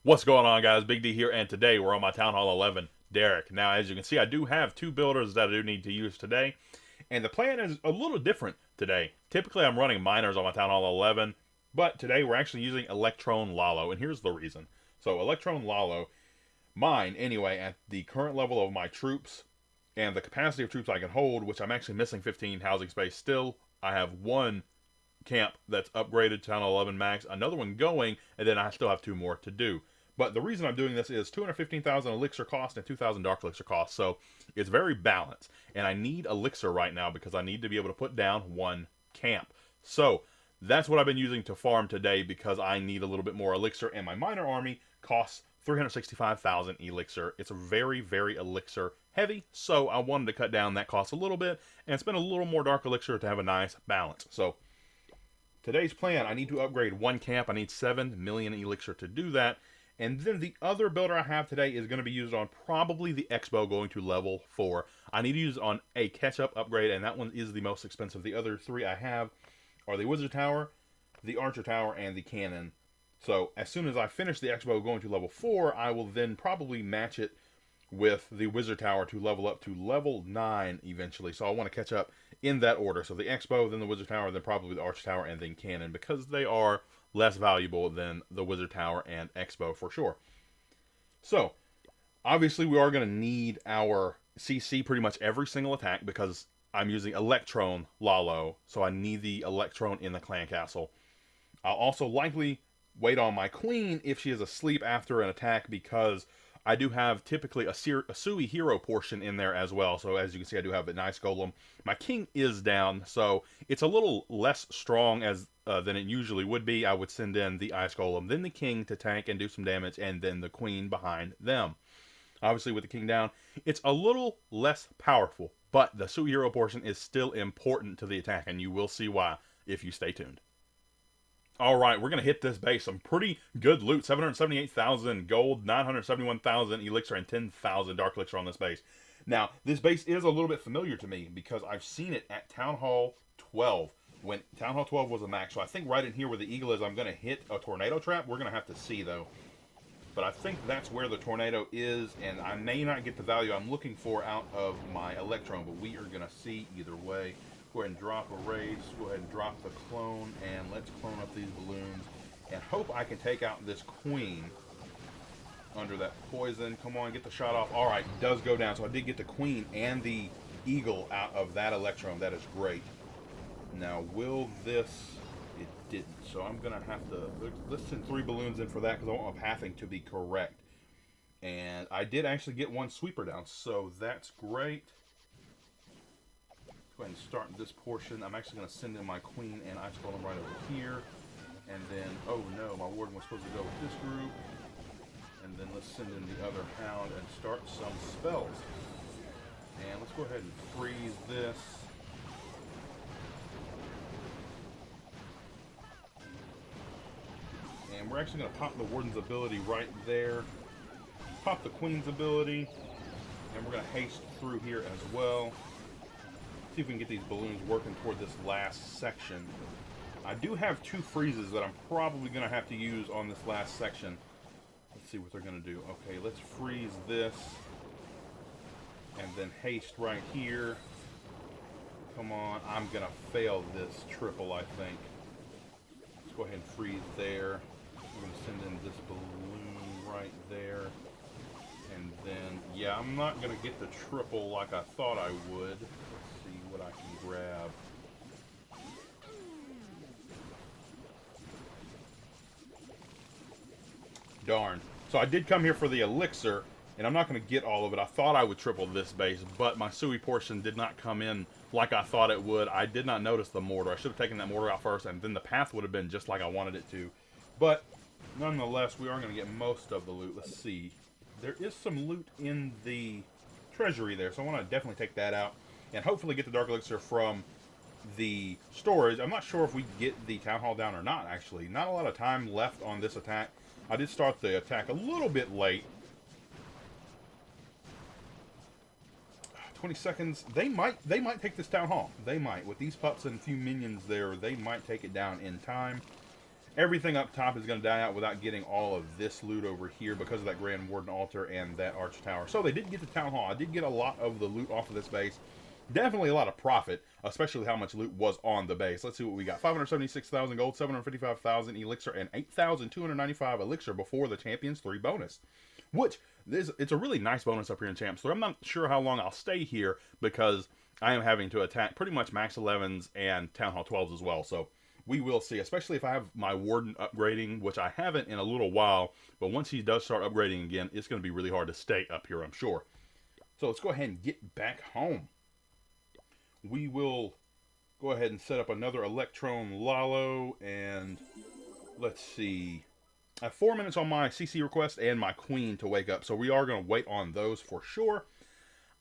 What's going on, guys? Big D here, and today we're on my Town Hall 11 Derek. Now, as you can see, I do have two builders that I do need to use today, and the plan is a little different today. Typically, I'm running miners on my Town Hall 11, but today we're actually using Electrone LaLo, and here's the reason. So, Electrone LaLo, mine anyway, at the current level of my troops and the capacity of troops I can hold, which I'm actually missing 15 housing space still. I have one camp that's upgraded to Town Hall 11 max, another one going, and then I still have two more to do. But the reason I'm doing this is 215,000 elixir cost and 2,000 dark elixir cost, so it's very balanced. And I need elixir right now because I need to be able to put down one camp. So that's what I've been using to farm today because I need a little bit more elixir, and my miner army costs 365,000 elixir. It's a very, very elixir heavy, so I wanted to cut down that cost a little bit and spend a little more dark elixir to have a nice balance. So today's plan, I need to upgrade one camp. I need 7 million elixir to do that. And then the other builder I have today is going to be used on probably the X-Bow going to level 4. I need to use on a catch-up upgrade, and that one is the most expensive. The other three I have are the Wizard Tower, the Archer Tower, and the Cannon. So as soon as I finish the X-Bow going to level 4, I will then probably match it with the Wizard Tower to level up to level 9 eventually. So I want to catch up in that order. So the X-Bow, then the Wizard Tower, then probably the Archer Tower, and then Cannon, because they are less valuable than the Wizard Tower and X-Bow for sure. So, obviously we are going to need our CC pretty much every single attack because I'm using Electrone LaLo, so I need the Electrone in the clan castle. I'll also likely wait on my queen if she is asleep after an attack because I do have typically a Sui hero portion in there as well. So as you can see, I do have a nice golem. My king is down, so it's a little less strong as than it usually would be. I would send in the ice golem, then the king to tank and do some damage, and then the queen behind them. Obviously, with the king down, it's a little less powerful, but the Sui hero portion is still important to the attack, and you will see why if you stay tuned. Alright, we're going to hit this base. Some pretty good loot. 778,000 gold, 971,000 elixir, and 10,000 dark elixir on this base. Now, this base is a little bit familiar to me because I've seen it at Town Hall 12 when Town Hall 12 was a max. So I think right in here where the eagle is, I'm going to hit a tornado trap. We're going to have to see, though. But I think that's where the tornado is, and I may not get the value I'm looking for out of my Electron, but we are going to see either way. Go ahead and drop a race, go ahead and drop the clone, and let's clone up these balloons and hope I can take out this queen under that poison. Come on, get the shot off. All right, does go down. So I did get the queen and the eagle out of that Electron. That is great. Now, will this... It didn't. So I'm going to have to... Let's send 3 balloons in for that because I want my pathing to be correct. And I did actually get one sweeper down, so that's great. Go ahead and start this portion. I'm actually going to send in my queen and ice golem right over here. And then, oh no, my warden was supposed to go with this group. And then let's send in the other hound and start some spells. And let's go ahead and freeze this. And we're actually going to pop the warden's ability right there. Pop the queen's ability. And we're going to haste through here as well. See if we can get these balloons working toward this last section. I do have 2 freezes that I'm probably going to have to use on this last section. Let's see what they're going to do. Okay, let's freeze this. And then haste right here. Come on, I'm going to fail this triple, I think. Let's go ahead and freeze there. We're going to send in this balloon right there. And then, yeah, I'm not going to get the triple like I thought I would. What I can grab. Darn. So I did come here for the elixir, and I'm not going to get all of it. I thought I would triple this base, but my Sui portion did not come in like I thought it would. I did not notice the mortar. I should have taken that mortar out first, and then the path would have been just like I wanted it to. But nonetheless, we are going to get most of the loot. Let's see. There is some loot in the treasury there, so I want to definitely take that out. And hopefully get the Dark Elixir from the storage. I'm not sure if we get the Town Hall down or not, actually. Not a lot of time left on this attack. I did start the attack a little bit late. 20 seconds. They might take this Town Hall. They might. With these pups and a few minions there, they might take it down in time. Everything up top is going to die out without getting all of this loot over here because of that Grand Warden Altar and that Arch Tower. So they did get the Town Hall. I did get a lot of the loot off of this base. Definitely a lot of profit, especially how much loot was on the base. Let's see what we got. 576,000 gold, 755,000 elixir, and 8,295 elixir before the Champions 3 bonus. Which, it's a really nice bonus up here in Champs 3. I'm not sure how long I'll stay here because I am having to attack pretty much max 11s and Town Hall 12s as well. So we will see, especially if I have my Warden upgrading, which I haven't in a little while. But once he does start upgrading again, it's going to be really hard to stay up here, I'm sure. So let's go ahead and get back home. We will go ahead and set up another Electrone LaLo, and let's see. I have 4 minutes on my CC request and my Queen to wake up, so we are going to wait on those for sure.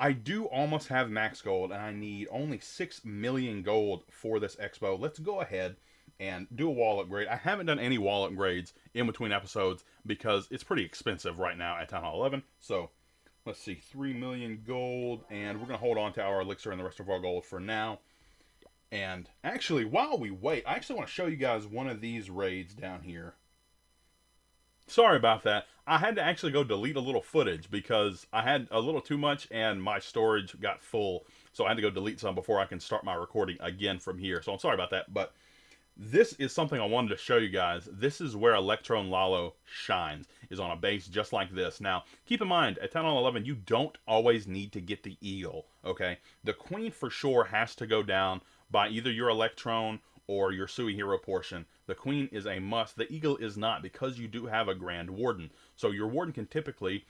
I do almost have max gold, and I need only 6 million gold for this expo. Let's go ahead and do a wall upgrade. I haven't done any wall upgrades in between episodes because it's pretty expensive right now at Town Hall 11. So let's see, 3 million gold, and we're going to hold on to our elixir and the rest of our gold for now. And actually, while we wait, I actually want to show you guys one of these raids down here. Sorry about that. I had to actually go delete a little footage because I had a little too much and my storage got full. So I had to go delete some before I can start my recording again from here. So I'm sorry about that. But this is something I wanted to show you guys. This is where Electrone LaLo shines, is on a base just like this. Now, keep in mind, at Town Hall 11, you don't always need to get the Eagle, okay? The Queen for sure has to go down by either your Electrone or your Sui Hero portion. The Queen is a must. The Eagle is not, because you do have a Grand Warden. So your Warden can typically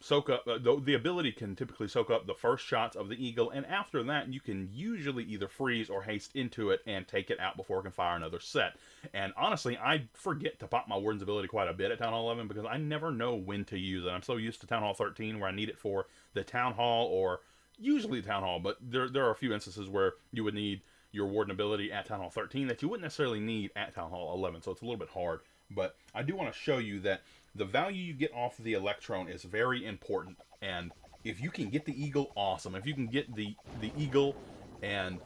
soak up, the ability can typically soak up the first shots of the Eagle, and after that you can usually either freeze or haste into it and take it out before it can fire another set. And honestly, I forget to pop my Warden's ability quite a bit at Town Hall 11 because I never know when to use it. I'm so used to Town Hall 13 where I need it for the Town Hall, or usually Town Hall, but there are a few instances where you would need your Warden ability at Town Hall 13 that you wouldn't necessarily need at Town Hall 11, so it's a little bit hard. But I do want to show you that the value you get off of the Electrone is very important, and if you can get the Eagle, awesome. If you can get the Eagle and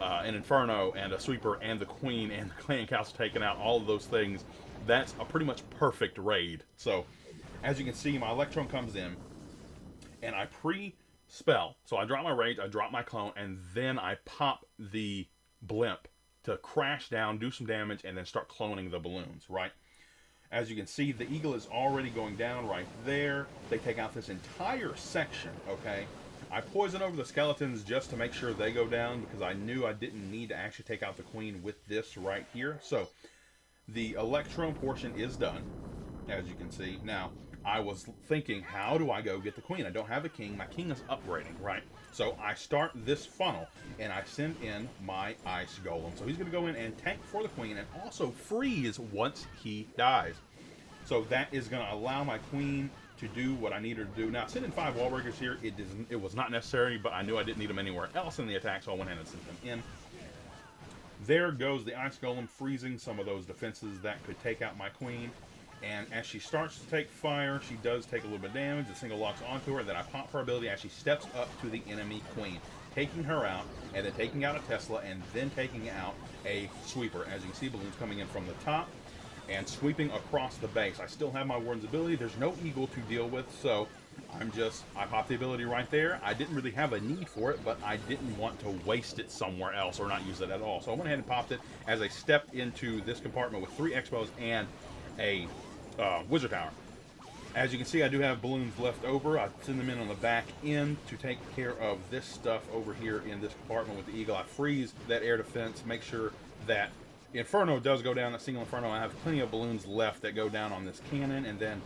an Inferno and a Sweeper and the Queen and the Clan Council taken out, all of those things, that's a pretty much perfect raid. So, as you can see, my Electrone comes in, and I pre-spell. So I drop my rage, I drop my clone, and then I pop the blimp to crash down, do some damage, and then start cloning the balloons, right? As you can see, the Eagle is already going down right there. They take out this entire section, okay? I poison over the skeletons just to make sure they go down because I knew I didn't need to actually take out the Queen with this right here. So, the Electrone portion is done, as you can see. Now, I was thinking, how do I go get the Queen? I don't have a King. My King is upgrading, right? So I start this funnel, and I send in my Ice Golem. So he's going to go in and tank for the Queen, and also freeze once he dies. So that is going to allow my Queen to do what I need her to do. Now, sending 5 wall breakers here, it was not necessary, but I knew I didn't need them anywhere else in the attack, so I went ahead and sent them in. There goes the Ice Golem, freezing some of those defenses that could take out my Queen. And as she starts to take fire, she does take a little bit of damage. The single locks onto her. Then I pop her ability as she steps up to the enemy Queen, taking her out, and then taking out a Tesla, and then taking out a Sweeper. As you can see, balloons coming in from the top and sweeping across the base. I still have my Warden's ability. There's no Eagle to deal with, so I popped the ability right there. I didn't really have a need for it, but I didn't want to waste it somewhere else or not use it at all. So I went ahead and popped it as I stepped into this compartment with 3 Expos and a Wizard Tower. As you can see, I do have balloons left over. I send them in on the back end to take care of this stuff over here in this compartment with the Eagle. I freeze that air defense, make sure that Inferno does go down, that single Inferno. I have plenty of balloons left that go down on this cannon, and then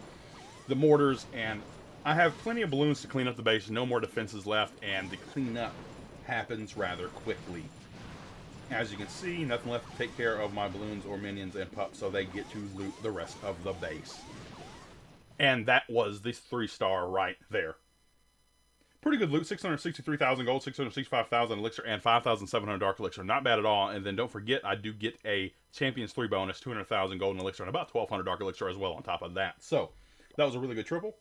the mortars, and I have plenty of balloons to clean up the base, no more defenses left, and the cleanup happens rather quickly. As you can see, nothing left to take care of my balloons or minions and pups, so they get to loot the rest of the base. And that was this 3-star right there. Pretty good loot, 663,000 gold, 665,000 elixir, and 5,700 dark elixir. Not bad at all. And then don't forget, I do get a Champions 3 bonus, 200,000 gold and elixir, and about 1,200 dark elixir as well on top of that. So, that was a really good triple.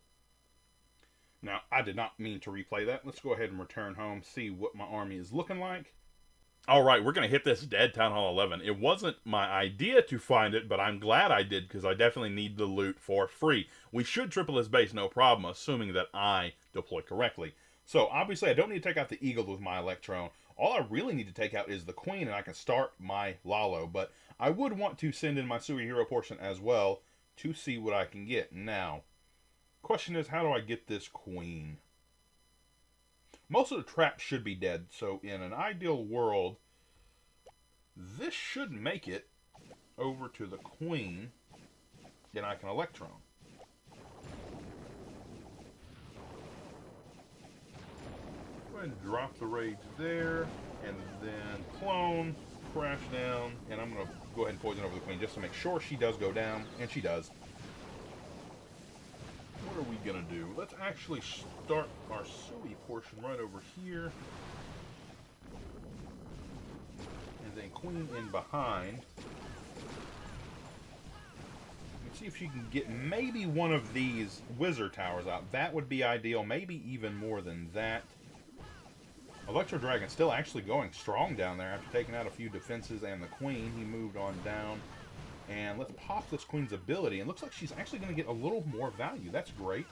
Now, I did not mean to replay that. Let's go ahead and return home, see what my army is looking like. All right, we're going to hit this dead Town Hall 11. It wasn't my idea to find it, but I'm glad I did because I definitely need the loot for free. We should triple his base, no problem, assuming that I deploy correctly. So, obviously, I don't need to take out the Eagle with my Electrone. All I really need to take out is the Queen, and I can start my LaLo. But I would want to send in my superhero portion as well to see what I can get. Now, question is, how do I get this Queen? Most of the traps should be dead, so in an ideal world, this should make it over to the Queen, and I can Electron. Go ahead and drop the rage there, and then clone, crash down, and I'm going to go ahead and poison over the Queen just to make sure she does go down, and she does. What are we going to do? Let's actually start our Sui portion right over here. And then Queen in behind. Let's see if she can get maybe one of these Wizard Towers out. That would be ideal. Maybe even more than that. Electro Dragon still actually going strong down there after taking out a few defenses and the Queen. He moved on down. And let's pop this Queen's ability. And it looks like she's actually going to get a little more value. That's great.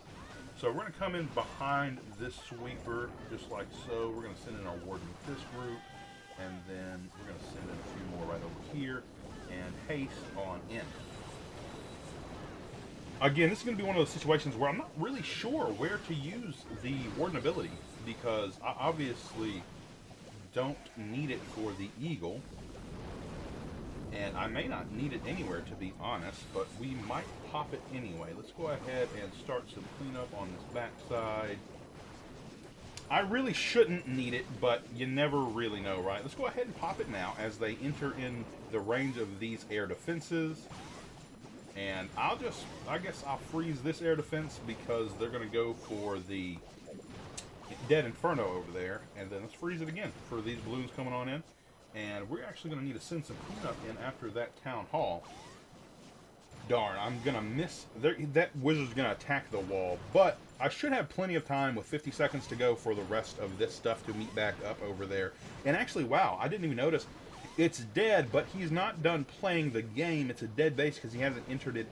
So we're going to come in behind this sweeper, just like so. We're going to send in our warden with this group. And then we're going to send in a few more right over here. And haste on in. Again, this is going to be one of those situations where I'm not really sure where to use the warden ability. Because I obviously don't need it for the Eagle. And I may not need it anywhere, to be honest, but we might pop it anyway. Let's go ahead and start some cleanup on this backside. I really shouldn't need it, but you never really know, right? Let's go ahead and pop it now as they enter in the range of these air defenses. And I guess I'll freeze this air defense because they're going to go for the Dead Inferno over there. And then let's freeze it again for these balloons coming on in. And we're actually going to need to send some cleanup in after that town hall. Darn, I'm going to miss... That wizard's going to attack the wall. But I should have plenty of time with 50 seconds to go for the rest of this stuff to meet back up over there. And actually, wow, I didn't even notice. It's dead, but he's not done playing the game. It's a dead base because he hasn't entered it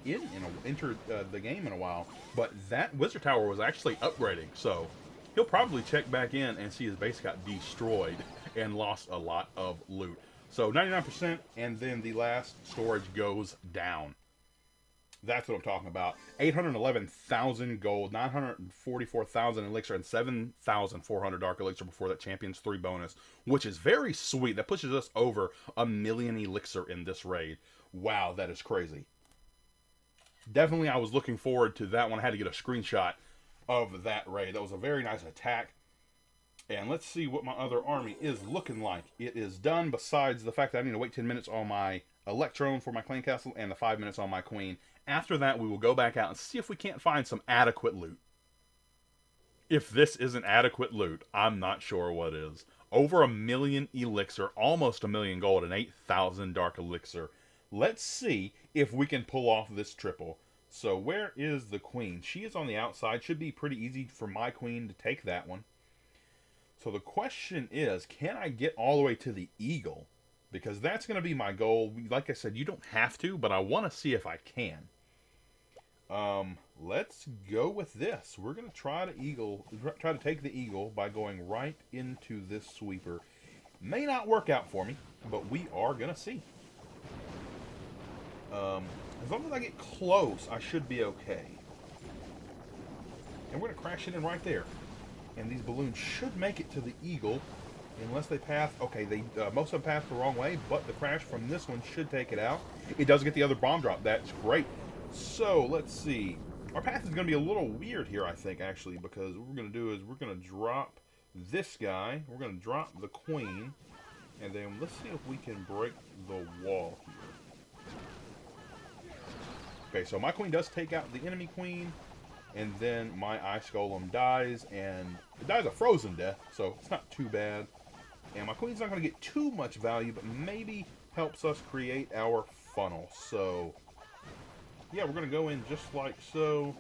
entered the game in a while. But that wizard tower was actually upgrading, so he'll probably check back in and see his base got destroyed and lost a lot of loot. So 99%, and then the last storage goes down. That's what I'm talking about. 811,000 gold, 944,000 elixir, and 7,400 dark elixir before that Champions 3 bonus, which is very sweet. That pushes us over 1,000,000 elixir in this raid. Wow, that is crazy. Definitely, I was looking forward to that one. I had to get a screenshot of that raid. That was a very nice attack. And let's see what my other army is looking like. It is done, besides the fact that I need to wait 10 minutes on my Electrone for my Clan Castle and the 5 minutes on my Queen. After that, we will go back out and see if we can't find some adequate loot. If this isn't adequate loot, I'm not sure what is. Over 1,000,000 elixir, almost 1,000,000 gold, and 8,000 dark elixir. Let's see if we can pull off this triple. So where is the Queen? She is on the outside. Should be pretty easy for my Queen to take that one. So the question is, can I get all the way to the Eagle? Because that's going to be my goal. Like I said, you don't have to, but I want to see if I can. Let's go with this. We're going to try to take the Eagle by going right into this sweeper. May not work out for me, but we are going to see. As long as I get close, I should be okay. And we're going to crash it in right there. And these balloons should make it to the Eagle, unless they pass. Okay, most of them pass the wrong way, but the crash from this one should take it out. It does get the other bomb drop. That's great. So let's see. Our path is going to be a little weird here, I think, actually, because what we're going to do is we're going to drop this guy. We're going to drop the Queen, and then let's see if we can break the wall here. Okay, so my Queen does take out the enemy Queen. And then my Ice Golem dies, and it dies a frozen death, so it's not too bad. And my Queen's not going to get too much value, but maybe helps us create our funnel. So, yeah, we're going to go in just like so.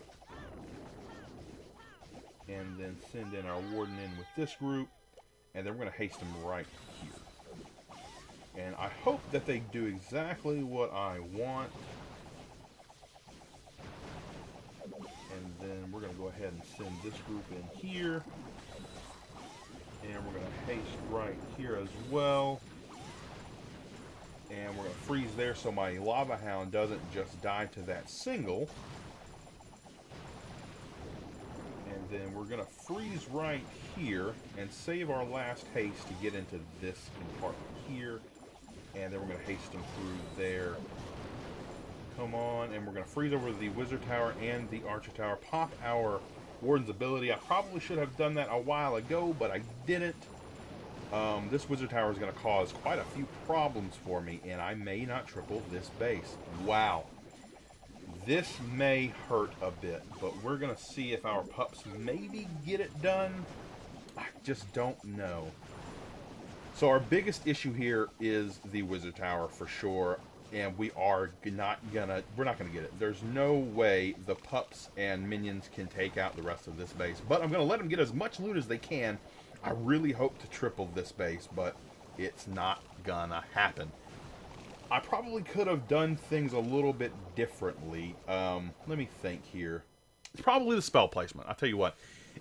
And then send in our Warden in with this group. And then we're going to haste them right here. And I hope that they do exactly what I want. And then we're going to go ahead and send this group in here. And we're going to haste right here as well. And we're going to freeze there so my Lava Hound doesn't just die to that single. And then we're going to freeze right here and save our last haste to get into this compartment here. And then we're going to haste them through there. Come on, and we're going to freeze over the Wizard Tower and the Archer Tower. Pop our Warden's ability. I probably should have done that a while ago, but I didn't. This Wizard Tower is going to cause quite a few problems for me, and I may not triple this base. Wow. This may hurt a bit, but we're going to see if our pups maybe get it done. I just don't know. So our biggest issue here is the Wizard Tower for sure. And we're not gonna get it. There's no way the pups and minions can take out the rest of this base. But I'm gonna let them get as much loot as they can. I really hope to triple this base, but it's not gonna happen. I probably could have done things a little bit differently. Let me think here. It's probably the spell placement. I'll tell you what.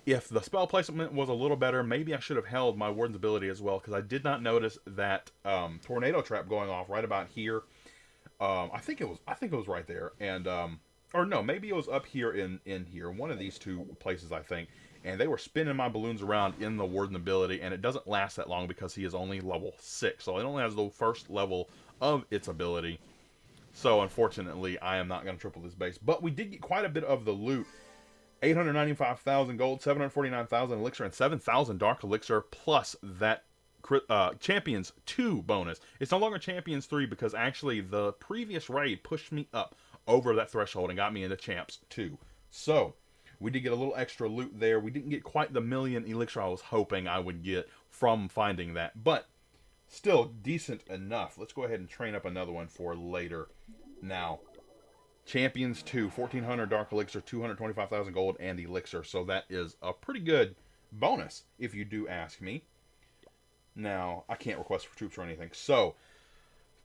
If the spell placement was a little better, maybe I should have held my Warden's ability as well, because I did not notice that tornado trap going off right about here. I think it was right there, and or no, maybe it was up here in here, one of these two places, I think. And they were spinning my balloons around in the Warden ability, and it doesn't last that long because he is only level 6, so it only has the first level of its ability. So unfortunately, I am not going to triple this base, but we did get quite a bit of the loot. 895,000 gold, 749,000 elixir, and 7,000 dark elixir, plus that Champions 2 bonus. It's no longer Champions 3 because actually the previous raid pushed me up over that threshold and got me into Champs 2. So, we did get a little extra loot there. We didn't get quite the million elixir I was hoping I would get from finding that, but still decent enough. Let's go ahead and train up another one for later. Now, Champions 2, 1,400 dark elixir, 225,000 gold, and elixir. So that is a pretty good bonus, if you do ask me. Now, I can't request for troops or anything. So,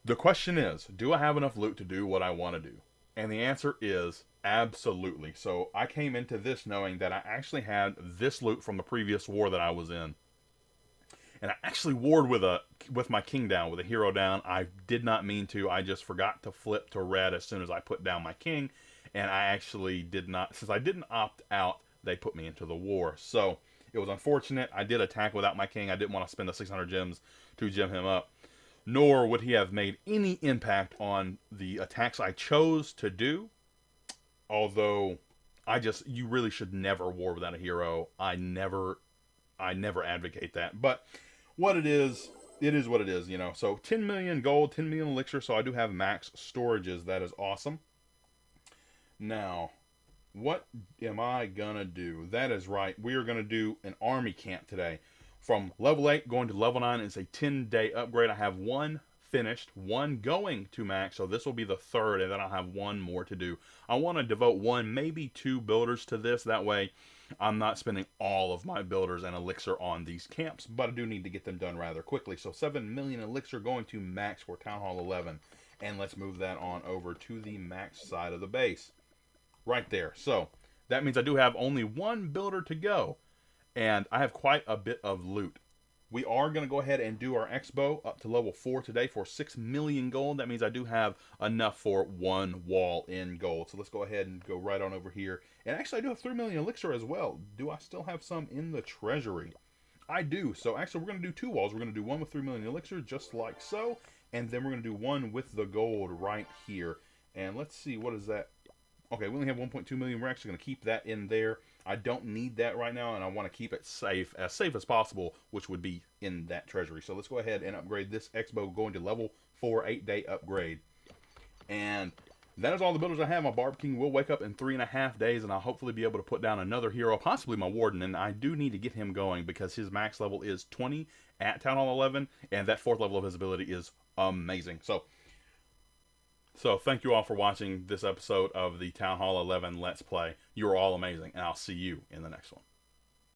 the question is, do I have enough loot to do what I want to do? And the answer is absolutely. So, I came into this knowing that I actually had this loot from the previous war that I was in. And I actually warred with my king down, with a hero down. I did not mean to. I just forgot to flip to red as soon as I put down my king. And I actually did not, since I didn't opt out, they put me into the war. So, it was unfortunate. I did attack without my king. I didn't want to spend the 600 gems to gem him up. Nor would he have made any impact on the attacks I chose to do. Although, you really should never war without a hero. I never advocate that. But what it is what it is, you know. So 10 million gold, 10 million elixir. So I do have max storages. That is awesome. Now, what am I gonna do? That is right. We are gonna do an army camp today. From level 8 going to level 9. It's a 10-day upgrade. I have one finished, one going to max. So this will be the third, and then I'll have one more to do. I want to devote one, maybe two builders to this. That way, I'm not spending all of my builders and elixir on these camps, but I do need to get them done rather quickly. So 7 million elixir going to max for Town Hall 11. And let's move that on over to the max side of the base. Right there. So that means I do have only one builder to go. And I have quite a bit of loot. We are going to go ahead and do our Expo up to level 4 today for 6 million gold. That means I do have enough for one wall in gold. So let's go ahead and go right on over here. And actually, I do have 3 million elixir as well. Do I still have some in the treasury? I do. So actually, we're going to do two walls. We're going to do one with 3 million elixir, just like so. And then we're going to do one with the gold right here. And let's see, what is that? Okay, we only have 1.2 million. We're actually going to keep that in there. I don't need that right now, and I want to keep it safe as possible, which would be in that treasury. So let's go ahead and upgrade this Expo, going to level 4, 8-day upgrade. And that is all the builders I have. My Barb King will wake up in 3.5 days, and I'll hopefully be able to put down another hero, possibly my Warden. And I do need to get him going because his max level is 20 at Town Hall 11, and that 4th level of his ability is amazing. So thank you all for watching this episode of the Town Hall 11 Let's Play. You are all amazing, and I'll see you in the next one.